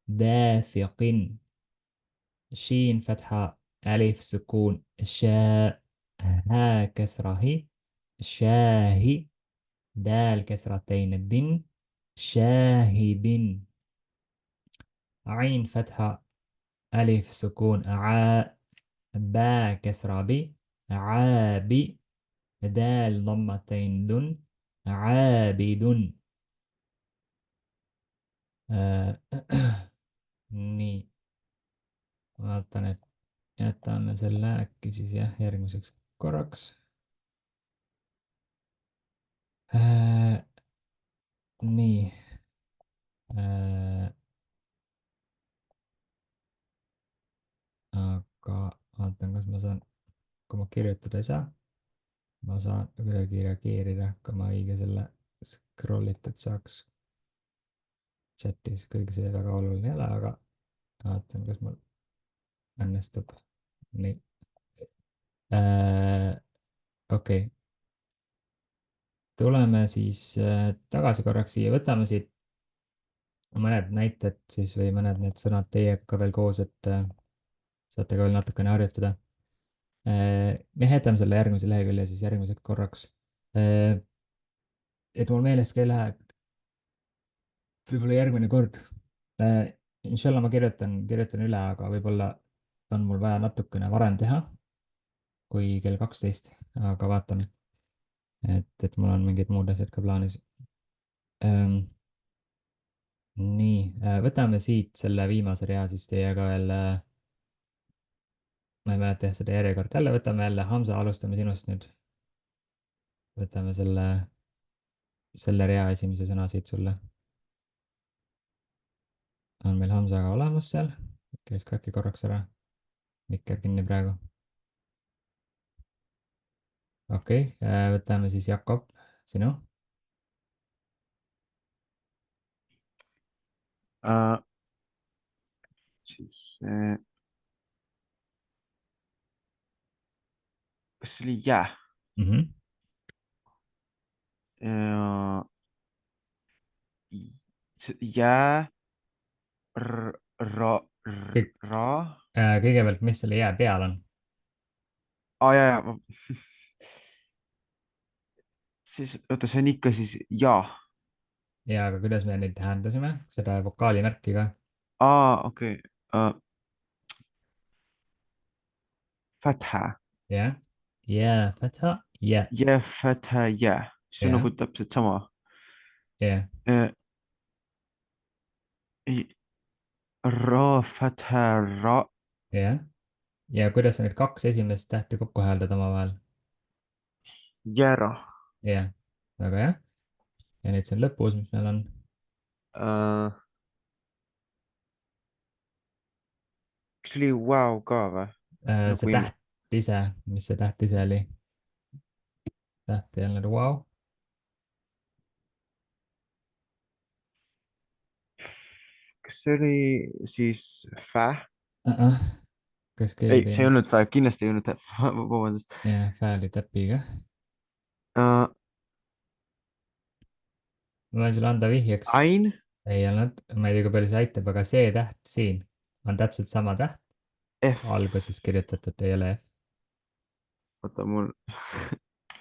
دافق شين فتحة ألف سكون شاء ها كسرة هي شاهي دال كسرتين الدن شاهد عين فتحة ألف سكون عاء با كسرة ب عابي دال ضمتين دن عابد nii, vaatan, et jätame selle äkki siis jah, järgmiseks korraks. Nii. Aga vaatan, kas ma saan, kui ma kirjutada ei saa, ma saan kuidagi reageerida, kui ma õige selle scroll ita, et saaks chatis, kuigi see väga oluline ei ole, aga vaatan, kas mul õnnestub. Nii. Okei. Tuleme siis tagasi korraks siia, võtame siit mõned näited siis või mõned need sõnad teiega ka veel koos, et saate ka veel natukene harjutada. Me jätame selle järgmise lehekülje siis järgmiseks korraks. Et mul meeles ka ei lähe, võib-olla järgmine kord. Inshallah ma kirjutan üle, aga võib-olla on mul vaja natukene varem teha kui kell 12, aga vaatame. Et mul on mingid muud asjad ka plaanis. Nii, võtame siit selle viimase rea siis teiega veel. Ma ei mäleta seda järjekord. Jälle võtame jälle Hamza, alustame sinust nüüd. Võtame selle rea esimese sõna siit sulle. On meil Hamza ka olemas seal. Käis ka äkki korraks ära. Mikker kinni praegu. Okei, võtame siis Jakob, sinu. Siis kas see oli jää? Jää ra. Kõigepealt, mis selle jää peal on? Jaa. Siis, oota, see on ikka siis ja. Ja, aga kuidas me neid tähendasime? Seda vokaalimärki ka? Okei. Fatha. Jah. Ja, fatha, ja. Ja, fatha, ja. See on nagu täpselt sama. Jah. Ra, fatha, ra. Jah. Ja kuidas sa need kaks esimest tähti kokku hääldad omavahel? Jära. Jah, väga hea. Ja nüüd see on lõpus, mis meil on? kas oli wow ka või? see täht ise, mis see täht ise oli? Täht ei olnud wow. Kas see oli siis fä? Kas Ei, keegi see ei olnud fä, kindlasti ei olnud fä. Vabandust. jah, fää oli täpiga. Ma võin sulle anda vihjeks. Ain? Ei olnud, ma ei tea, kui palju see aitab, aga see täht siin on täpselt sama täht. F. Alguses kirjutatud, ei ole F. Oota, mul,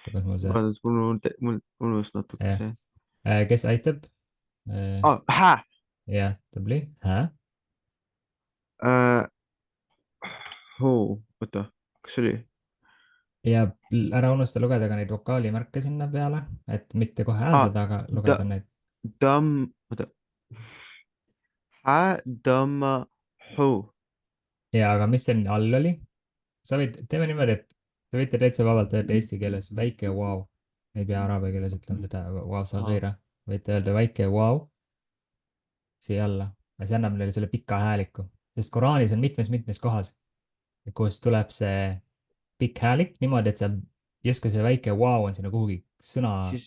Kuidas mul see, vabandust, mul unus natuke Jah. see. kes aitab? Hä? Jah, tubli. Oota, kas see oli? Ja ära unusta lugeda ka neid vokaalimärke sinna peale, et mitte kohe hääldada, aga lugeda neid. Oota. Hä, damma, hu. Ja aga mis siin all oli? Teeme niimoodi, et te võite täitsa vabalt öelda eesti keeles väike wow. Ei pea araabia keeles ütlema seda wow sagira. Võite öelda väike wow siia alla. Ja see annab neile selle pika hääliku. Sest Koraanis on mitmes kohas, kus tuleb see pikk häälik niimoodi, et seal justkui see väike wow on sinna kuhugi sõna Siis,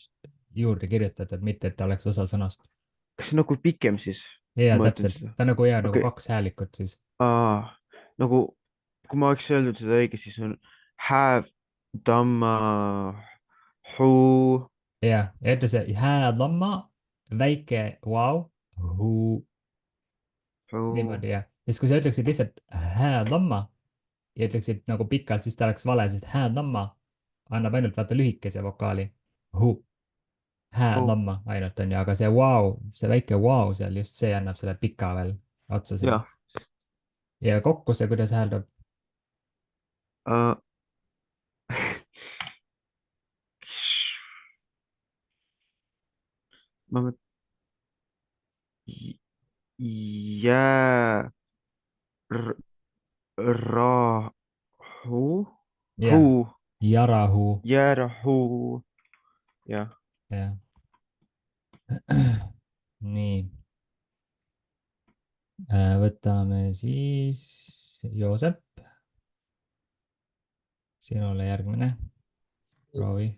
juurde kirjutatud, mitte et ta oleks osa sõnast. kas see on nagu pikem siis? Ja Ma ütlen täpselt. seda. Ta nagu nagu Okei. 2 häälikut siis. Nagu, kui ma oleks öeldud seda õigesti, siis on hä, damma, hu. Ja ütle see hää lamma, väike wow, huu. Niimoodi jah. Siis kui sa ütleksid lihtsalt hää lamma ja ütleksid nagu pikalt, siis ta oleks vale, sest hää lamma annab ainult vaata lühikese vokaali. Hu. Hää Hu. lamma ainult on ju, aga see wow, see väike wow seal just see annab selle pika veel otsa sinna. Jah. Ja kokku see, kuidas hääldab? Ma mõtlen. Jää. Rahu. Jah. Hu. Jarahu. Jäärahu. Jah. Jah. Nii. Võtame siis Joosep. Sinule järgmine. Proovi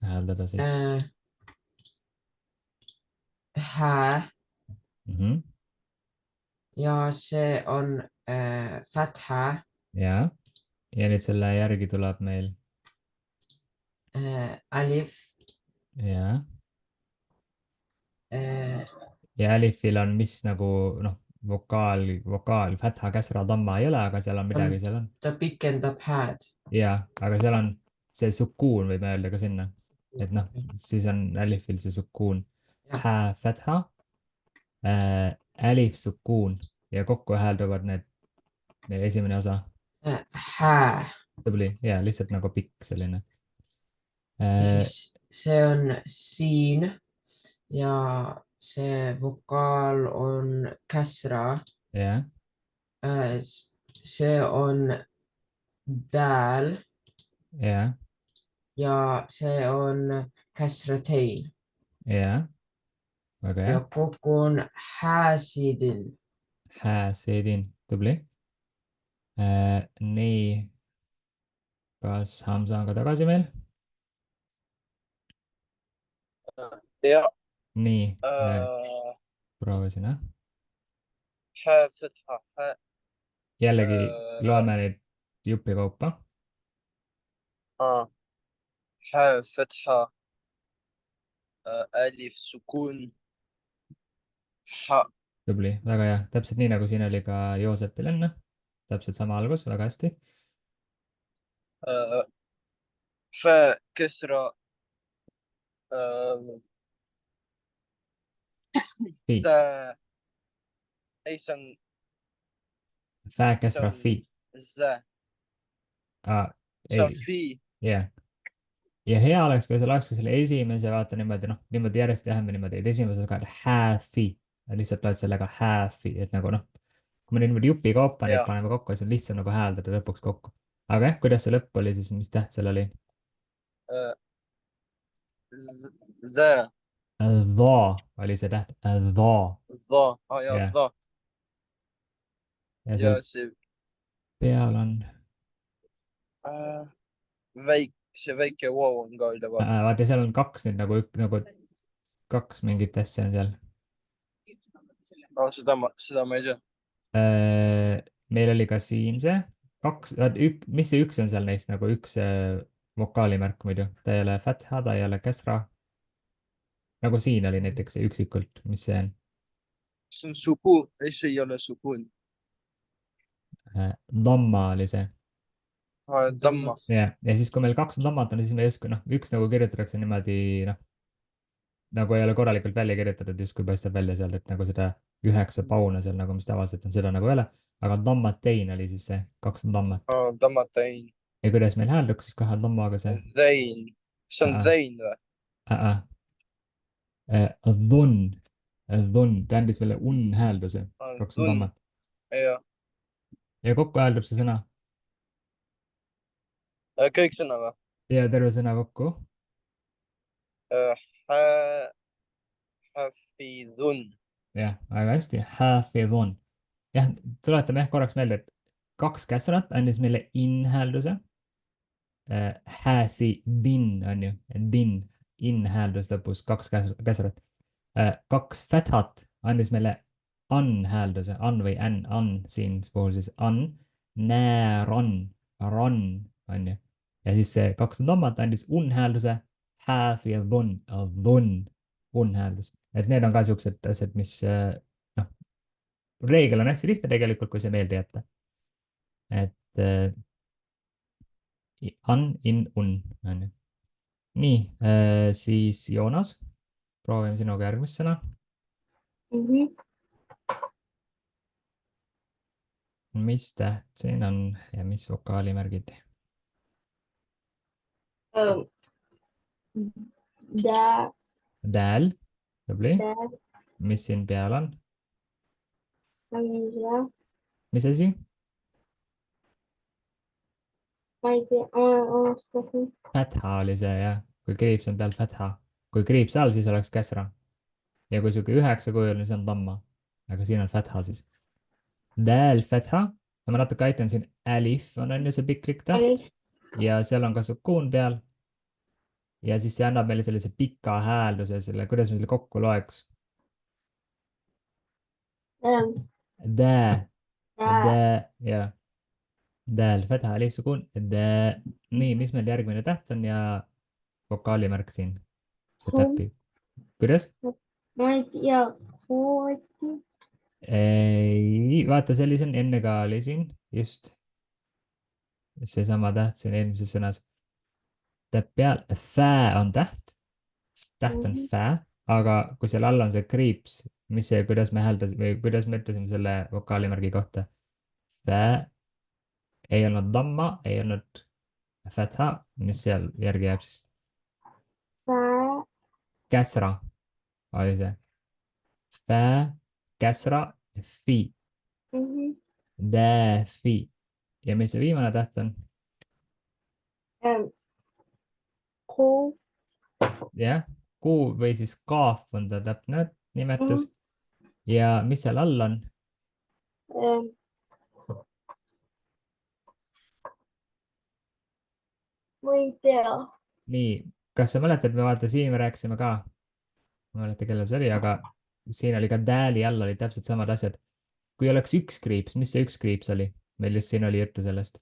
hääldada siit. Hää Mhm. ja see on fatha, Ja. Ja nüüd selle järgi tuleb meil. alif, Ja. Ja alifil on mis nagu vokaal, fatha, käsra, damma ei ole, aga seal on midagi, seal on. ta pikendab hääd. Ja, aga seal on see sukuun, võime öelda ka sinna. Et noh, siis on alifil see sukuun. Hää, fatha, alif, sukuun ja kokku häälduvad need esimene osa. Hää. Tubli, ja lihtsalt nagu pikk selline. Siis see on siin ja see vokaal on käsra. Ja. See on dääl Ja. ja see on käsratein. Ja. Väga hea. Ja kokku on hääsidin. Hääsidin, tubli. Nii. Kas Hamza on ka tagasi meil? Ja. Nii. Proovisin, jah? hä, fatha, hä. Jällegi loeme neid jupi kaupa. hä, fatha, alif, sukuun, ha. Tubli, väga hea. Täpselt nii, nagu siin oli ka Joosepil enne. Täpselt sama algus, väga hästi. fä, käsra, Fi. ei, see on Fää, käsra, see on fi. zä. Ei, see on fi. jah. Ja hea oleks, kui sa laeksid selle esimese, vaata niimoodi, noh, niimoodi järjest jääme niimoodi, et esimese ka hääfi. Lihtsalt loed sellega hääfi, et nagu noh, kui me niimoodi jupi kaupa neid paneme kokku, siis on lihtsam nagu hääldada lõpuks kokku. Aga jah, kuidas see lõpp oli siis, mis täht seal oli? Zä. Dha oli see täht. Dha. Dha. Ja, Jah. dha. Ja Ja see peal on? See väike wow on ka üleval. Vaata, seal on kaks nüüd nagu kaks mingit asja on seal. Seda ma ei tea. Meil oli ka siin see kaks, mis see üks on seal neist nagu üks vokaalimärk muidu, ta ei ole fatha, ta ei ole kasra. Nagu siin oli näiteks üksikult, mis see on? See on sukuun, see ei ole sukuun. Damma oli see. Damma. Ja siis kui meil kaks dammat on, siis me justkui üks nagu kirjutatakse niimoodi nagu ei ole korralikult välja kirjutatud, justkui paistab välja seal, et nagu seda 9 pauna seal nagu, mis tavaliselt on, seda nagu ei ole. Aga dammatein oli siis see, 2 dammat. Dammatein. Ja kuidas meil häälduks siis 2 dammaga see? Dhein. See on dhein või? Dhun, ta andis meile häälduse, 2 dammat. Ja kokku hääldub see sõna? Kõik sõna või? Ja terve sõna kokku? Hafidhun. Jah, väga hästi. Hafidhun. Jah, tuletame korraks meelde, et 2 käsrat andis meile häälduse. Hasi-din on ju, din, hääldus lõpus, 2 käsrat. 2 fathat andis meile häälduse, või siin puhul siis nääron, ron on ju. Ja siis see 2 dammat andis häälduse, hafidhun, hääldus. Et need on ka siuksed asjad, mis reegel on hästi lihtne tegelikult, kui see meelde jätta. Et on ju. Nii, siis Joonas, proovime sinuga järgmist sõna. Mis täht siin on ja mis vokaalimärgid? Dääl, tubli. Mis siin peal on? Mis asi? Ma ei tea, Fatha oli see jah, kui kriips on peal fatha. Kui kriips all, siis oleks käsra. Ja kui siuke 9 kujul, siis on damma. Aga siin on fatha siis. Dääl fatha. Ja ma natuke aitan siin. Alif on ju see piklik täht. Ja seal on ka sukuun peal. Ja siis see annab meile sellise pika häälduse, kuidas me selle kokku loeks. Ja. Dääl fatha, alif, sukuun. Nii, mis meil järgmine täht on ja vokaalimärk siin. See täppi. Kuidas? ma ei tea, Ei, vaata, see oli siin, enne ka oli siin, just. Seesama täht siin eelmises sõnas. Täht peal, fää on täht. Täht on fää, aga kui seal all on see kriips, kuidas me hääldasime, või kuidas me ütlesime selle vokaalimärgi kohta. Fää ei olnud damma, ei olnud fatha, mis seal järgi jääb siis? Käsra oli see. Fää, käsra, fi. Däfi. Ja mis see viimane täht on? kuu, Jah, kuu või siis kaaf on ta täpne nimetus. Ja mis seal all on? ma ei tea. Nii, kas sa mäletad, me vaata siin me rääkisime ka, ma ei mäleta, kellel see oli, aga siin oli ka dääli all oli täpselt samad asjad. Kui oleks üks kriips, mis see üks kriips oli? Meil just siin oli juttu sellest.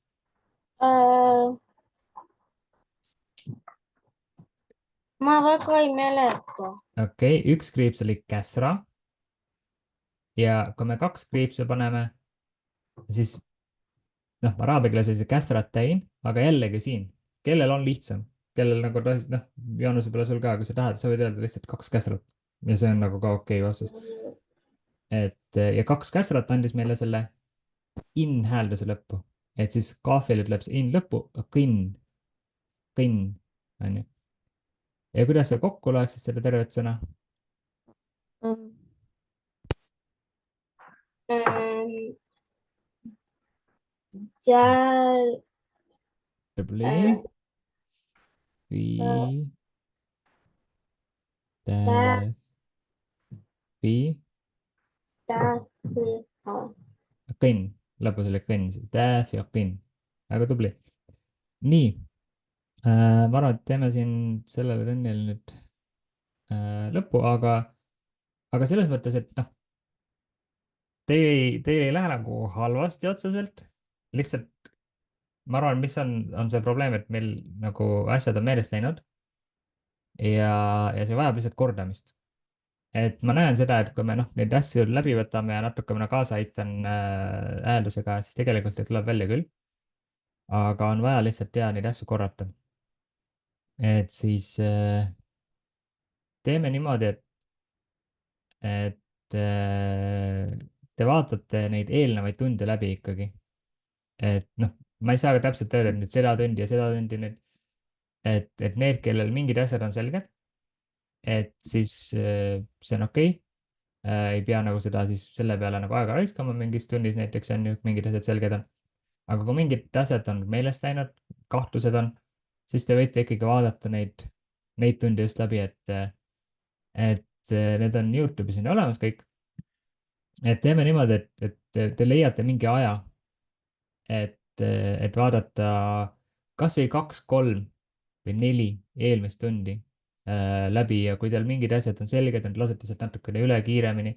ma väga ei mäleta. Okei, üks kriips oli käsra. Ja kui me 2 kriipse paneme, siis araabia keeles oli see käsratein, aga jällegi siin, kellel on lihtsam, kellel nagu Jaanus võib-olla sul ka, kui sa tahad, sa võid öelda lihtsalt 2 käsrat ja see on nagu ka okei vastus. Ja 2 käsrat andis meile selle häälduse lõppu, et siis kaafil ütleb see lõppu, kõnn, on ju. Ja kuidas sa kokku loeksid seda tervet sõna? Tubli. Kõnn, lõpus oli kõnn, dafiqin. väga tubli. nii, ma arvan, et teeme siin sellele tunnile nüüd lõppu, aga selles mõttes, et noh, teil ei lähe nagu halvasti otseselt, lihtsalt ma arvan, mis on see probleem, et meil nagu asjad on meelest läinud ja see vajab lihtsalt kordamist. et ma näen seda, et kui me noh, neid asju läbi võtame ja natukene kaasa aitan hääldusega, siis tegelikult see tuleb välja küll. aga on vaja lihtsalt neid asju korrata. et siis teeme niimoodi, et te vaatate neid eelnevaid tunde läbi ikkagi. et noh, ma ei saa ka täpselt öelda, et nüüd seda tundi ja seda tundi nüüd, et need, kellel mingid asjad on selged, et siis see on okei. ei pea nagu seda siis selle peale nagu aega raiskama mingis tunnis näiteks on ju, mingid asjad selged on. aga kui mingid asjad on meelest läinud, kahtlused on, siis te võite ikkagi vaadata neid tunde just läbi, et need on Youtube'is on olemas kõik. et teeme niimoodi, et te leiate mingi aja, et vaadata kasvõi 2, 3 või 4 eelmist tundi läbi ja kui teil mingid asjad on selged, lasete sealt natukene üle kiiremini,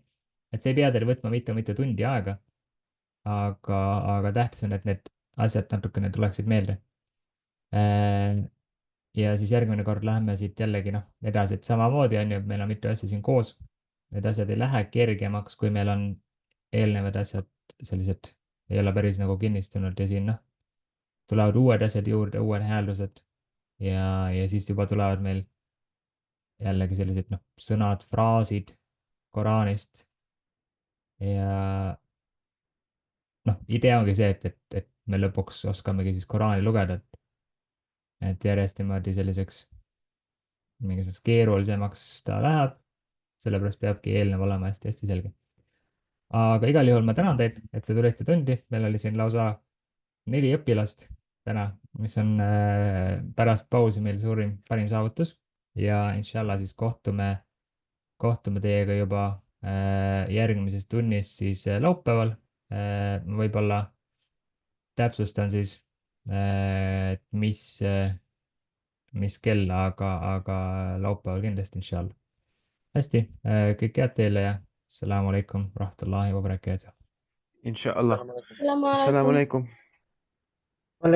et see ei pea teil võtma mitu tundi aega. aga tähtis on, et need asjad natukene tuleksid meelde. ja siis järgmine kord läheme siit jällegi noh edasi, et samamoodi on ju, meil on mitu asja siin koos. Need asjad ei lähe kergemaks, kui meil on eelnevad asjad sellised, ei ole päris nagu kinnistunud ja siin noh, tulevad uued asjad juurde, uued hääldused ja siis juba tulevad meil jällegi sellised noh, sõnad, fraasid Koraanist. ja noh, idee ongi see, et me lõpuks oskamegi siis Koraani lugeda, et järjest niimoodi selliseks mingisuguseks keerulisemaks ta läheb. sellepärast peabki eelnev olema hästi-hästi selge. aga igal juhul ma tänan teid, et te tulite tundi, meil oli siin lausa 4 õpilast täna, mis on pärast pausi meil parim saavutus ja inshallah siis kohtume teiega juba järgmises tunnis siis laupäeval. võib-olla täpsustan siis, et mis kell, aga laupäeval kindlasti inshallah. hästi, kõike head teile ja assalamu alaikum rahmatullahi wa barakatuh. Inshallah. Assalamu alaikum. Assalamu Assalamu alaikum. alaikum.